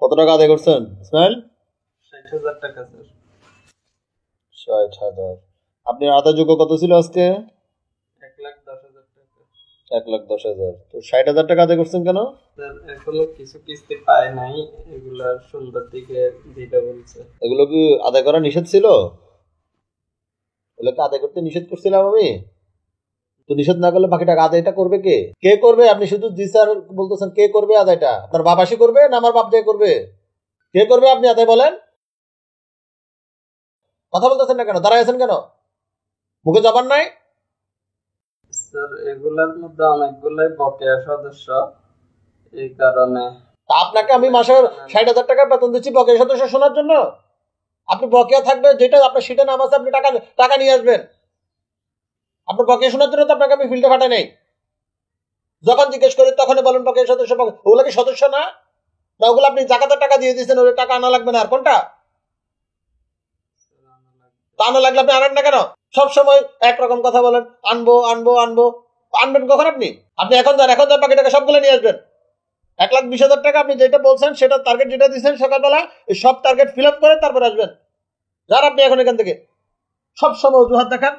কত টাকা আদায় করছেন ইসমাইল? ৬০,০০০ টাকা স্যার। ৬০,০০০। আপনি আদায়যোগ্য কত ছিল আজকে? ১,১০,০০০ টাকা। ১,১০,০০০। তো ৬০,০০০ টাকা আদায় করছেন কেন? স্যার এখনো কিছু কিস্তি পায় নাই, এগুলা সন্ধ্যার দিকে দিতে বলছে। এগুলো কি আদায় করা নিষেধ ছিল? এগুলোকে আদায় করতে নিষেধ করছিলাম আমি? তো নিষেধ না করলে বাকি টাকা আদায়টা করবে কে? কে করবে? আপনি শুধু জি স্যার বলতেছেন, কে করবে আদায়টা? আপনার বাপ আসি করবে না আমার বাপ দিয়ে করবে? কে করবে আপনি আদায় বলেন? কথা বলতেছেন না কেন? দাঁড়ায় আছেন কেন? মুখে জবান নাই? স্যার এগুলার মধ্যে অনেকগুলাই বকেয়া সদস্য, এই কারণে। তা আপনাকে আমি মাসে ৬০,০০০ টাকা বেতন দিচ্ছি বকেয়া সদস্য শোনার জন্য? আপনি বকেয়া থাকবে, যেটা আপনার সিটে নাম আছে আপনি টাকা টাকা নিয়ে আসবেন। আপনার বকেয়া শোনার জন্য তো আপনাকে আমি ফিল্ডে পাঠাই নাই। যখন জিজ্ঞেস করি তখনই বলেন বকেয়া সদস্য। ওগুলো কি সদস্য না? না ওগুলো আপনি জাকাতের টাকা দিয়ে দিচ্ছেন, ওই টাকা আনা লাগবে না? আর কোনটা তা আনা লাগলে আপনি আনেন না কেন? সবসময় একরকম কথা বলেন, আনবো আনবো আনবো। আনবেন কখন আপনি? আপনি এখন যান বাকি টাকা সবগুলো নিয়ে আসবেন। ১,২০,০০০ টাকা আপনি যেটা বলছেন, সেটা টার্গেট যেটা দিচ্ছেন সকালবেলা, সব টার্গেট ফিল আপ করে তারপর আসবেন। যান আপনি এখন এখান থেকে। সবসময় অজুহাত দেখান।